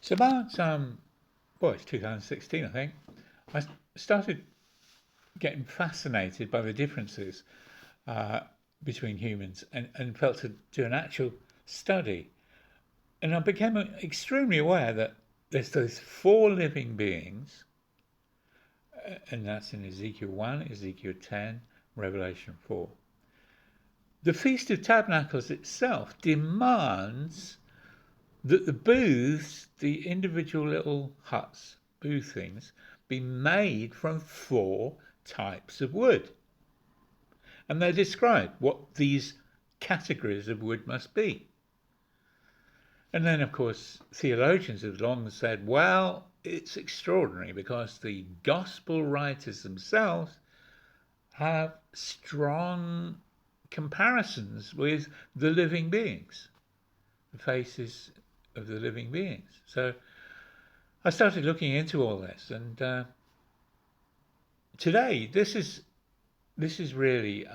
So about it's 2016, I think. I started getting fascinated by the differences uh, between humans and felt to do an actual study. And I became extremely aware that there's those four living beings, and that's in Ezekiel 1, Ezekiel 10, Revelation 4. The Feast of Tabernacles itself demands that the booths, the individual little huts, booth things, be made from four types of wood. And they describe what these categories of wood must be. And then, of course, theologians have long said, well, it's extraordinary because the gospel writers themselves have strong comparisons with the living beings, the faces of the living beings. So I started looking into all this, and today this is really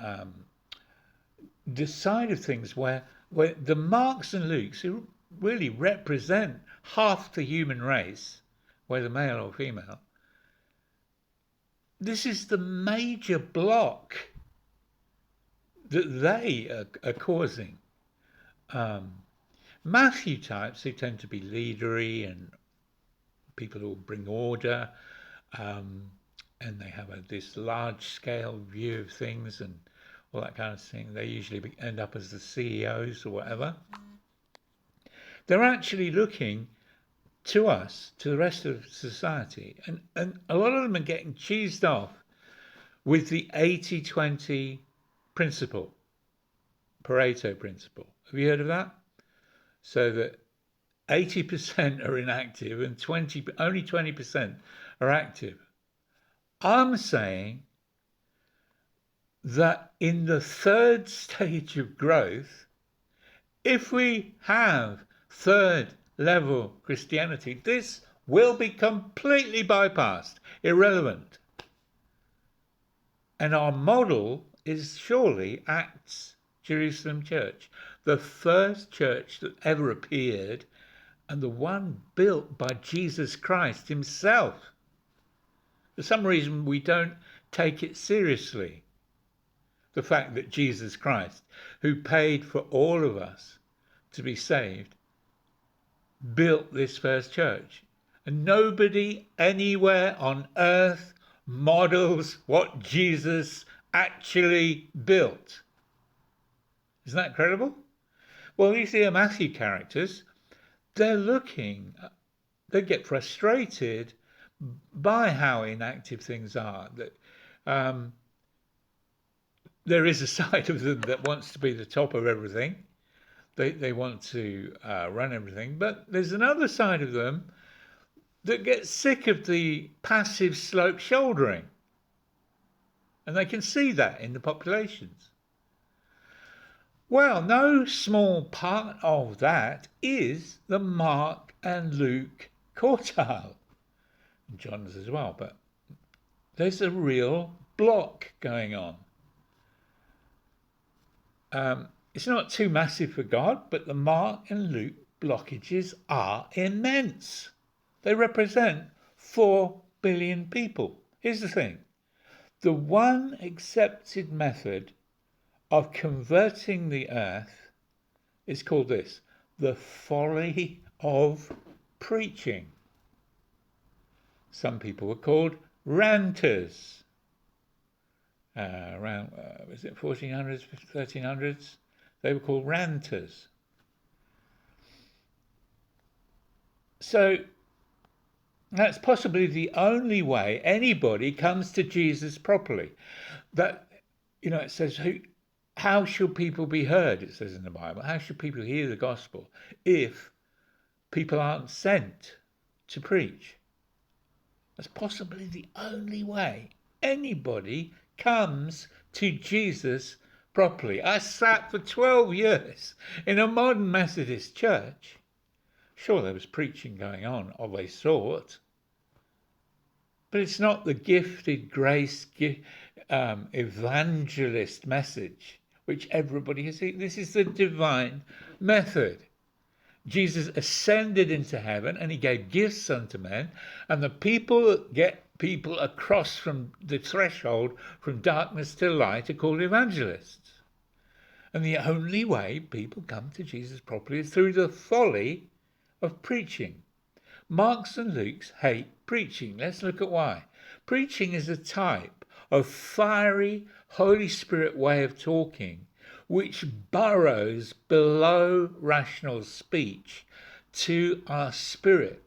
the side of things where the Marks and Lukes, who really represent half the human race, whether male or female, this is the major block that they are causing. Matthew types, who tend to be leadery and people who bring order, and they have this large scale view of things and all that kind of thing. They usually end up as the CEOs or whatever. They're actually looking to us, to the rest of society, and a lot of them are getting cheesed off with the 80-20 principle, Pareto principle. Have you heard of that? So that 80% are inactive and only 20% are active. I'm saying that in the third stage of growth, if we have third level Christianity, this will be completely bypassed, irrelevant. And our model is surely Acts Jerusalem Church, the first church that ever appeared and the one built by Jesus Christ himself. For some reason, we don't take it seriously. The fact that Jesus Christ, who paid for all of us to be saved, built this first church. And nobody anywhere on earth models what Jesus actually built. Isn't that incredible? Well, you see the Matthew characters, they get frustrated by how inactive things are. That there is a side of them that wants to be the top of everything. They want to run everything. But there's another side of them that gets sick of the passive slope shouldering. And they can see that in the populations. Well, no small part of that is the Mark and Luke quartile. And John's as well, but there's a real block going on. It's not too massive for God, but the Mark and Luke blockages are immense. They represent 4 billion people. Here's the thing. The one accepted method of converting the earth is called this: the folly of preaching. Some people were called ranters. Around, was it 1400s, 1300s? They were called ranters. So that's possibly the only way anybody comes to Jesus properly. That, it says, how should people be heard? It says in the Bible. How should people hear the gospel if people aren't sent to preach? That's possibly the only way anybody comes to Jesus properly. I sat for 12 years in a modern Methodist church. Sure, there was preaching going on of a sort, but it's not the gifted grace evangelist message which everybody has seen. This is the divine method. Jesus ascended into heaven and he gave gifts unto men, and the people that get people across from the threshold from darkness to light are called evangelists. And the only way people come to Jesus properly is through the folly of preaching. Mark's and Luke's hate preaching. Let's look at why. Preaching is a type of fiery Holy Spirit way of talking which burrows below rational speech to our spirit,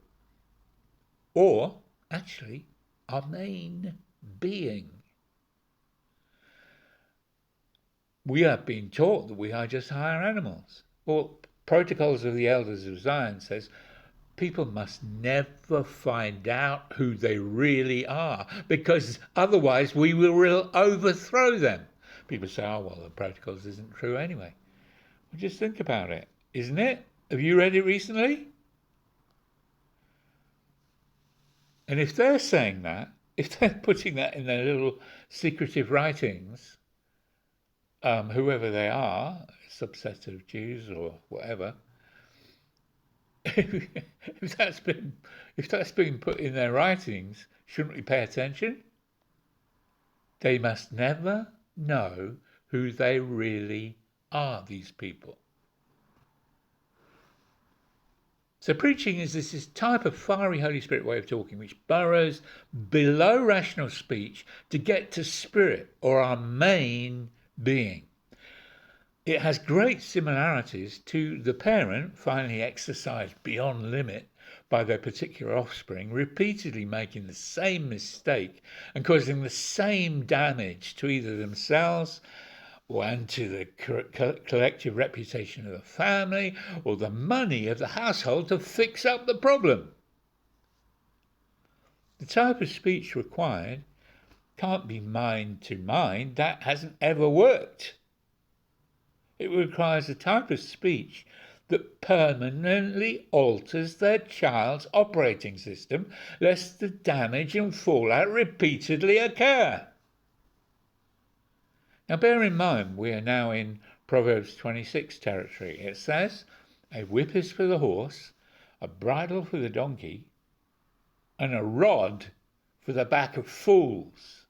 or actually our main being. We are being taught that we are just higher animals. Well, Protocols of the Elders of Zion says people must never find out who they really are, because otherwise we will overthrow them. People say, oh, well, the Protocols isn't true anyway. Well, just think about it, isn't it? Have you read it recently? And if they're saying that, if they're putting that in their little secretive writings, whoever they are, a subset of Jews or whatever, if that's been put in their writings, shouldn't we pay attention? They must never know who they really are, these people. So preaching is this type of fiery Holy Spirit way of talking which burrows below rational speech to get to spirit, or our main being. It has great similarities to the parent finally exercised beyond limit by their particular offspring, repeatedly making the same mistake and causing the same damage to either themselves and to the collective reputation of the family or the money of the household to fix up the problem. The type of speech required can't be mind to mind. That hasn't ever worked. It requires a type of speech that permanently alters their child's operating system, lest the damage and fallout repeatedly occur. Now bear in mind, we are now in Proverbs 26 territory. It says, a whip is for the horse, a bridle for the donkey, and a rod for the back of fools.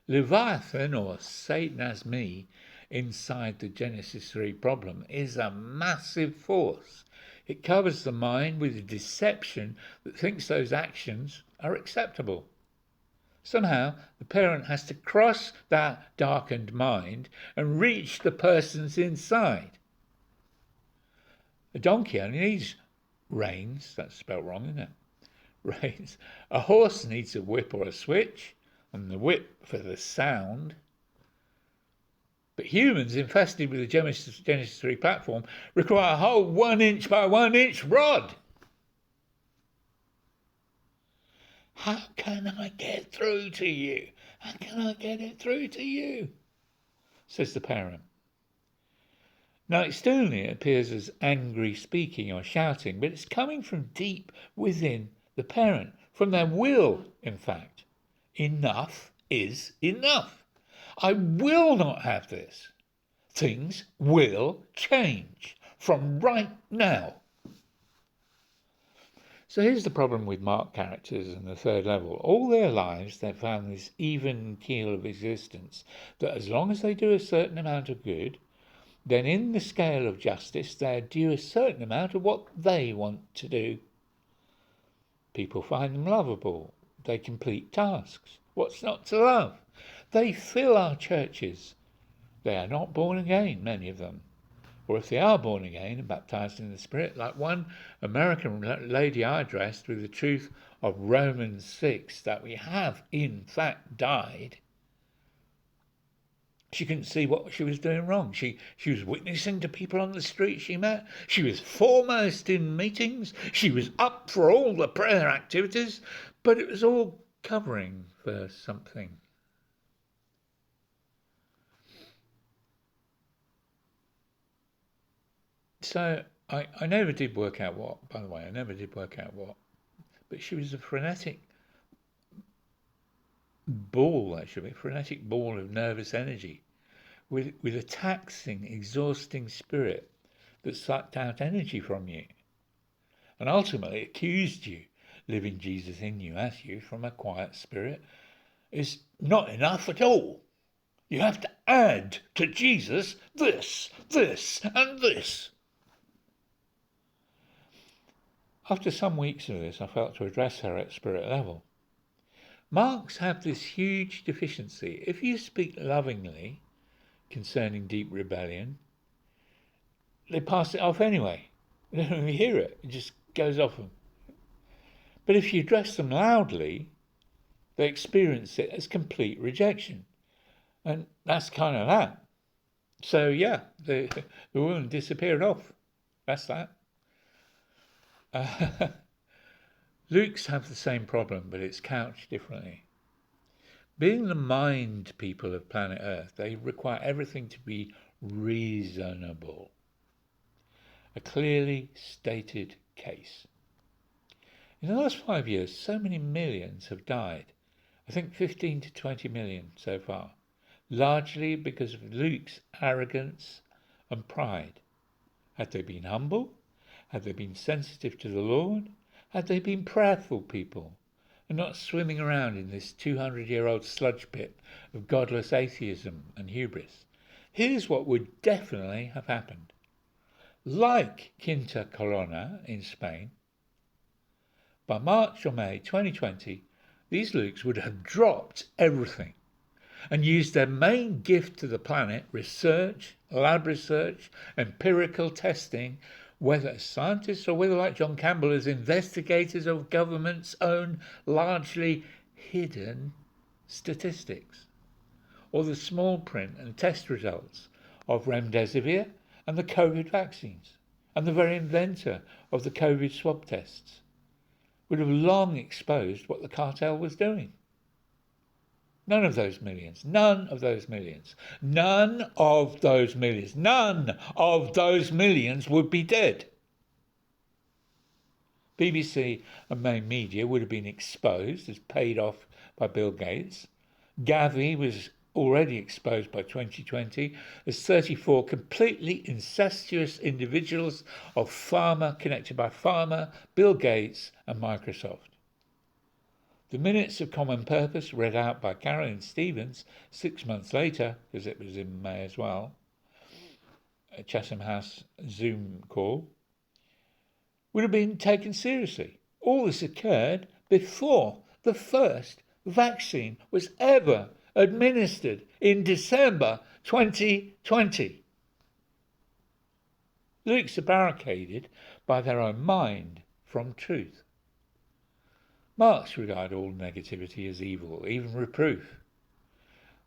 Leviathan, or Satan as me, inside the Genesis 3 problem, is a massive force. It covers the mind with a deception that thinks those actions are acceptable. Somehow the parent has to cross that darkened mind and reach the person's inside. A donkey only needs reins, that's spelled wrong, isn't it? Reins. A horse needs a whip or a switch, and the whip for the sound. But humans infested with the Genesis 3 platform require a whole 1 inch by 1 inch rod. How can I get through to you? How can I get it through to you? Says the parent. Now, externally it appears as angry speaking or shouting, but it's coming from deep within the parent, from their will, in fact. Enough is enough. I will not have this. Things will change from right now. So here's the problem with Mark characters in the third level. All their lives they've found this even keel of existence, that as long as they do a certain amount of good, then in the scale of justice they are due a certain amount of what they want to do. People find them lovable. They complete tasks. What's not to love? They fill our churches. They are not born again, many of them. Or if they are born again and baptized in the Spirit, like one American lady I addressed with the truth of Romans 6, that we have in fact died, she couldn't see what she was doing wrong. She was witnessing to people on the street she met. She was foremost in meetings. She was up for all the prayer activities, but it was all covering for something. So I never did work out what, by the way, but she was a frenetic ball of nervous energy with a taxing, exhausting spirit that sucked out energy from you, and ultimately accused you. Living Jesus in you as you from a quiet spirit is not enough at all. You have to add to Jesus this, and this. After some weeks of this, I felt to address her at spirit level. Marks have this huge deficiency. If you speak lovingly concerning deep rebellion, they pass it off anyway. They don't even hear it. It just goes off them. But if you address them loudly, they experience it as complete rejection. And that's kind of that. So, yeah, the woman disappeared off. That's that. Luke's have the same problem, but it's couched differently. Being the mind people of planet Earth, they require everything to be reasonable. A clearly stated case. In the last 5 years, so many millions have died. I think 15 to 20 million so far. Largely because of Luke's arrogance and pride. Had they been humble? Had they been sensitive to the Lord? Had they been prayerful people? And not swimming around in this 200-year-old sludge pit of godless atheism and hubris? Here's what would definitely have happened. Like Quinta Corona in Spain, by March or May 2020, these Lukes would have dropped everything and used their main gift to the planet, research, lab research, empirical testing, whether as scientists or whether like John Campbell as investigators of government's own largely hidden statistics, or the small print and test results of remdesivir and the COVID vaccines, and the very inventor of the COVID swab tests would have long exposed what the cartel was doing. None of those millions would be dead. BBC and main media would have been exposed as paid off by Bill Gates. Gavi was already exposed by 2020 as 34 completely incestuous individuals of pharma connected by pharma, Bill Gates and Microsoft. The minutes of Common Purpose, read out by Carolyn Stevens 6 months later, because it was in May as well, a Chatham House Zoom call, would have been taken seriously. All this occurred before the first vaccine was ever administered in December 2020. Lukes are barricaded by their own mind from truth. Marx regard all negativity as evil, even reproof.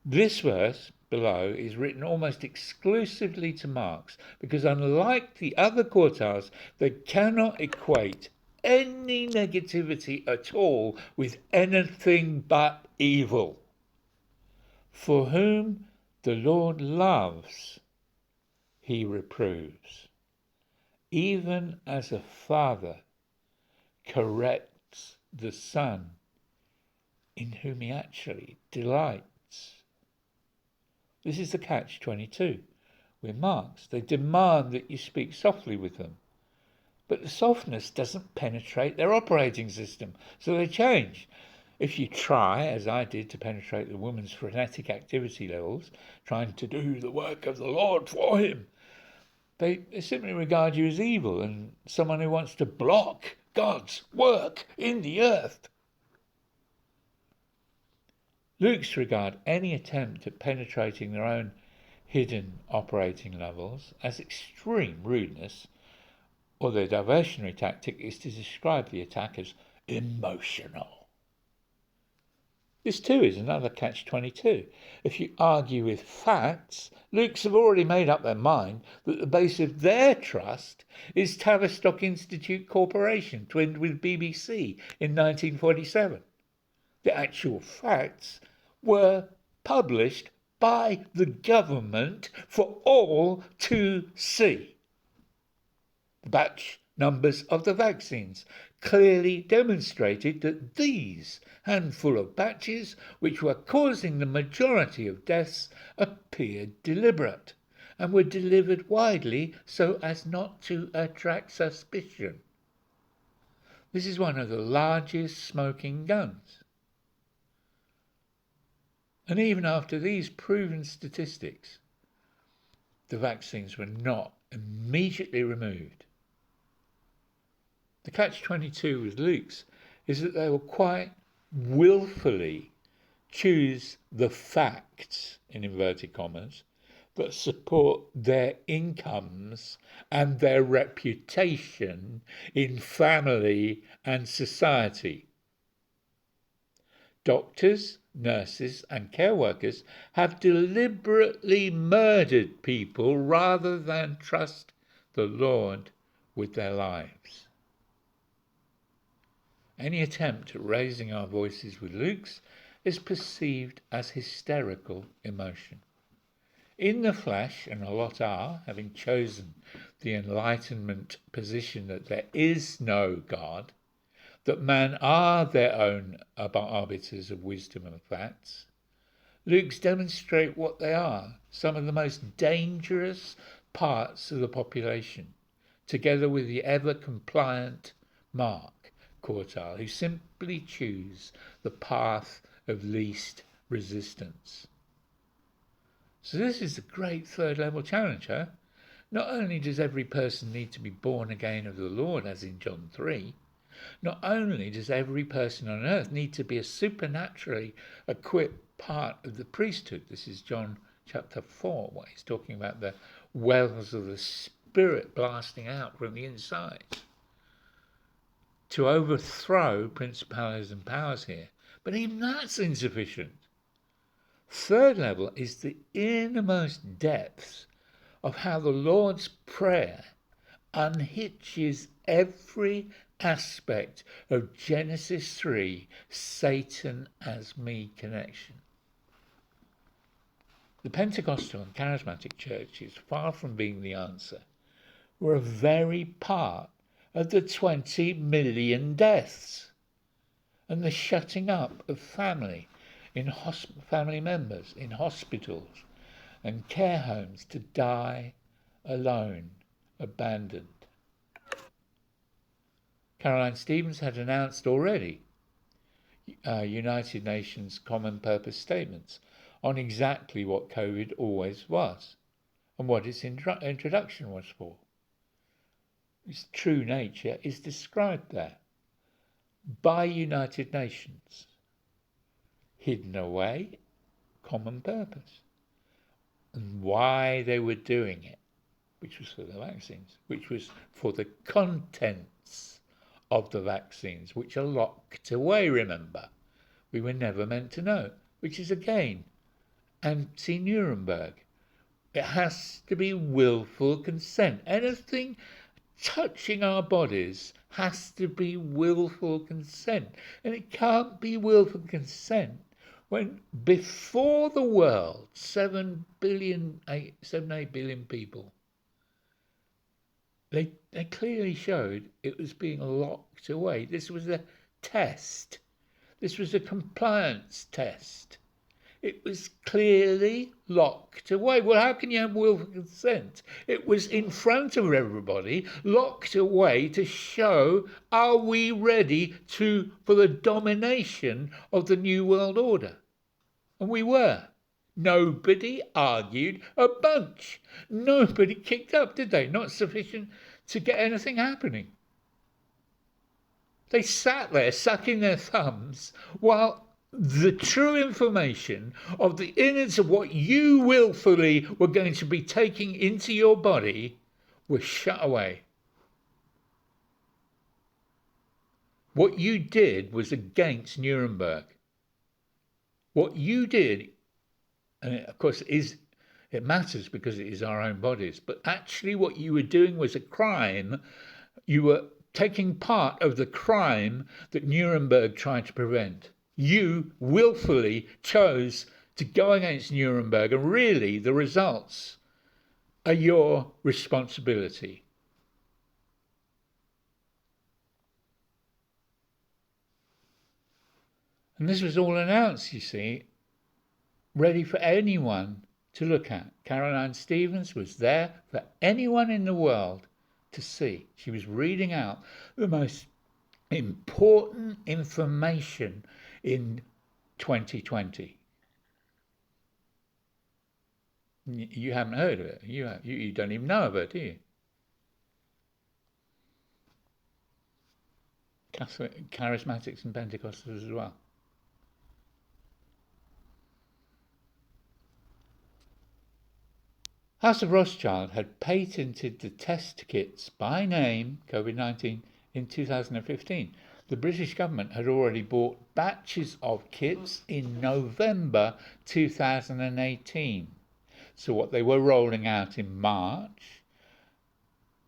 This verse below is written almost exclusively to Marx because, unlike the other quartiles, they cannot equate any negativity at all with anything but evil. For whom the Lord loves, he reproves, even as a father corrects the Son, in whom he actually delights. This is the catch-22. With Marx, they demand that you speak softly with them. But the softness doesn't penetrate their operating system, so they change. If you try, as I did, to penetrate the woman's frenetic activity levels, trying to do the work of the Lord for him, they simply regard you as evil and someone who wants to block God's work in the earth. Lukes regard any attempt at penetrating their own hidden operating levels as extreme rudeness, or their diversionary tactic is to describe the attack as emotional. This too is another catch-22. If you argue with facts, Lukes have already made up their mind that the base of their trust is Tavistock Institute Corporation, twinned with BBC in 1947. The actual facts were published by the government for all to see. The batch numbers of the vaccines clearly demonstrated that these handful of batches, which were causing the majority of deaths, appeared deliberate, and were delivered widely so as not to attract suspicion. This is one of the largest smoking guns. And even after these proven statistics, the vaccines were not immediately removed. The catch-22 with Luke's is that they will quite willfully choose the facts, in inverted commas, that support their incomes and their reputation in family and society. Doctors, nurses, and care workers have deliberately murdered people rather than trust the Lord with their lives. Any attempt at raising our voices with Luke's is perceived as hysterical emotion. In the flesh, and a lot are, having chosen the Enlightenment position that there is no God, that men are their own arbiters of wisdom and facts, Luke's demonstrate what they are, some of the most dangerous parts of the population, together with the ever-compliant Mark quartile, who simply choose the path of least resistance. So this is the great third-level challenge, huh? Not only does every person need to be born again of the Lord, as in John 3, not only does every person on earth need to be a supernaturally equipped part of the priesthood. This is John chapter 4, where he's talking about the wells of the Spirit blasting out from the inside to overthrow principalities and powers here. But even that's insufficient. Third level is the innermost depths of how the Lord's Prayer unhitches every aspect of Genesis 3, Satan as me connection. The Pentecostal and Charismatic churches, far from being the answer, were a very part of the 20 million deaths and the shutting up of family members in hospitals and care homes to die alone, abandoned. Caroline Stevens had announced already United Nations Common Purpose statements on exactly what COVID always was and what its introduction was for. Its true nature is described there by United Nations. Hidden away, common purpose. And why they were doing it, which was for the vaccines, which was for the contents of the vaccines, which are locked away, remember. We were never meant to know, which is again anti-Nuremberg. It has to be willful consent. Anything touching our bodies has to be willful consent. And it can't be willful consent when before the world, 7, 8 billion people, they clearly showed it was being locked away. This was a test. This was a compliance test. It was clearly locked away. Well, how can you have willful consent? It was in front of everybody, locked away to show, are we ready for the domination of the New World Order? And we were. Nobody argued a bunch. Nobody kicked up, did they? Not sufficient to get anything happening. They sat there sucking their thumbs while the true information of the innards of what you willfully were going to be taking into your body was shut away. What you did was against Nuremberg. What you did, and of course it matters because it is our own bodies, but actually what you were doing was a crime. You were taking part of the crime that Nuremberg tried to prevent. You willfully chose to go against Nuremberg, and really the results are your responsibility. And this was all announced, you see, ready for anyone to look at. Caroline Stevens was there for anyone in the world to see. She was reading out the most important information in 2020. You haven't heard of it. You don't even know of it, do you? Charismatics and Pentecostals as well. House of Rothschild had patented the test kits by name, COVID-19, in 2015. The British government had already bought batches of kits in November 2018. So what they were rolling out in March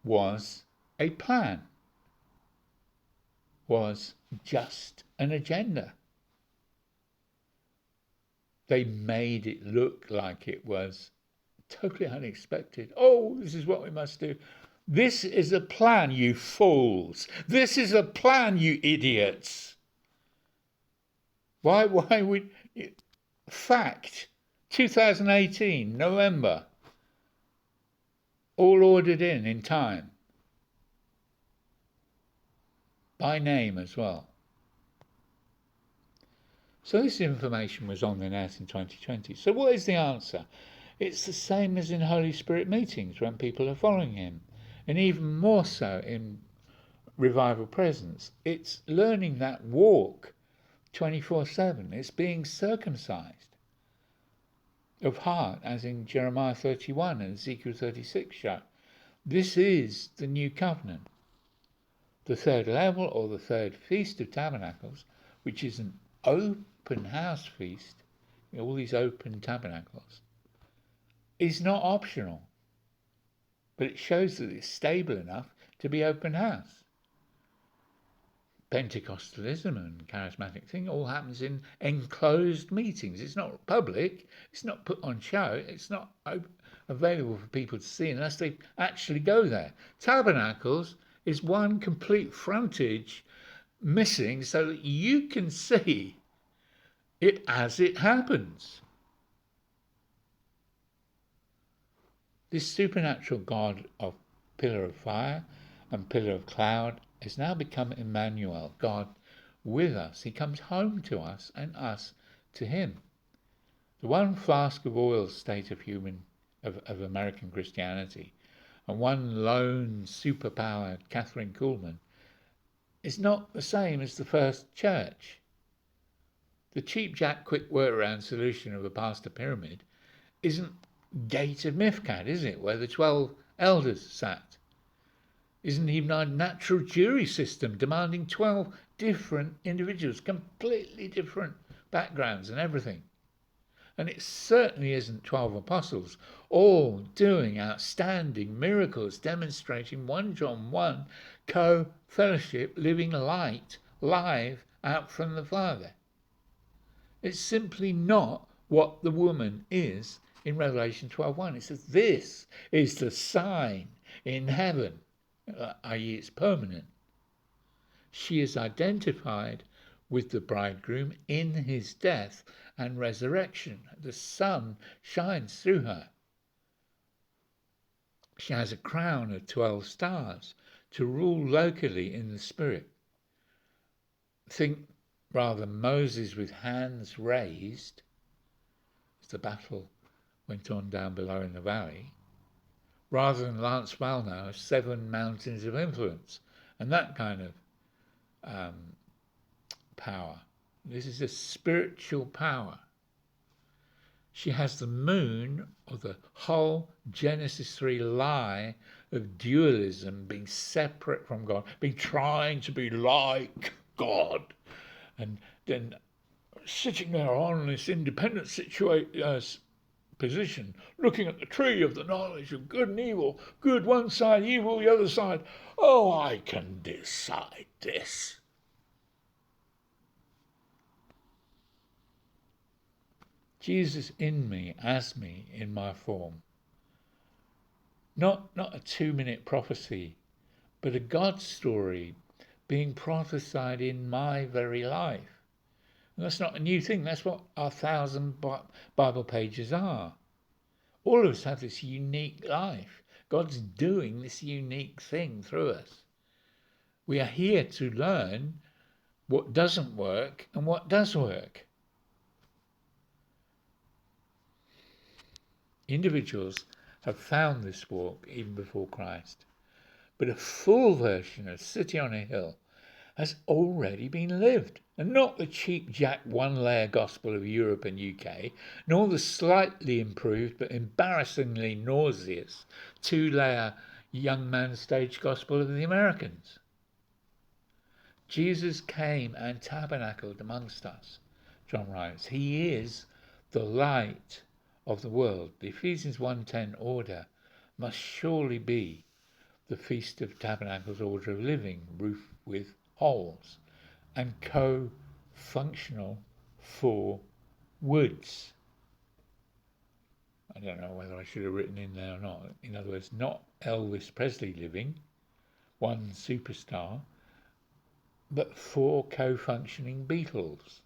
was a plan, was just an agenda. They made it look like it was totally unexpected. Oh, this is what we must do. This is a plan, you fools. This is a plan, you idiots. Why would... Fact, 2018, November. All ordered in time. By name as well. So this information was on the net in 2020. So what is the answer? It's the same as in Holy Spirit meetings when people are following him, and even more so in revival presence. It's learning that walk 24/7. It's being circumcised of heart, as in Jeremiah 31 and Ezekiel 36 show. This is the new covenant. The third level, or the third Feast of Tabernacles, which is an open house feast, all these open tabernacles, is not optional, but it shows that it's stable enough to be open house. Pentecostalism and charismatic thing all happens in enclosed meetings. It's not public, it's not put on show, it's not available for people to see unless they actually go there. Tabernacles is one complete frontage missing so that you can see it as it happens. This supernatural God of pillar of fire and pillar of cloud has now become Emmanuel, God with us. He comes home to us and us to him. The one flask of oil state of American Christianity and one lone superpowered Catherine Kuhlman is not the same as the first church. The cheap jack quick workaround solution of a pastor pyramid isn't Gate of Mifkad, is it, where the 12 elders sat? Isn't even our natural jury system demanding 12 different individuals, completely different backgrounds and everything? And it certainly isn't 12 apostles, all doing outstanding miracles, demonstrating 1 John 1 co-fellowship, living light, live out from the Father. It's simply not what the woman is in Revelation 12:1. It says, this is the sign in heaven, i.e. it's permanent. She is identified with the bridegroom in his death and resurrection. The sun shines through her. She has a crown of 12 stars to rule locally in the spirit. Think rather Moses with hands raised as the battle went on down below in the valley, rather than Lance Wallnau's 7 mountains of influence and that kind of power. This is a spiritual power. She has the moon, or the whole Genesis 3 lie of dualism, being separate from God, being trying to be like God, and then sitting there on this independent position, looking at the tree of the knowledge of good and evil, good one side, evil the other side. Oh, I can decide this. Jesus in me, as me, in my form. Not a 2-minute prophecy, but a God story being prophesied in my very life. And that's not a new thing. That's what our 1,000 Bible pages are. All of us have this unique life. God's doing this unique thing through us. We are here to learn what doesn't work and what does work. Individuals have found this walk even before Christ, but a full version of City on a Hill has already been lived, and not the cheap jack one-layer gospel of Europe and UK, nor the slightly improved but embarrassingly nauseous two-layer young man stage gospel of the Americans. Jesus came and tabernacled amongst us, John writes. He is the light of the world. The Ephesians 1:10 order must surely be the Feast of Tabernacles order of living, roof with holes, and co-functional for woods. I don't know whether I should have written in there or not. In other words, not Elvis Presley living, one superstar, but 4 co-functioning Beatles.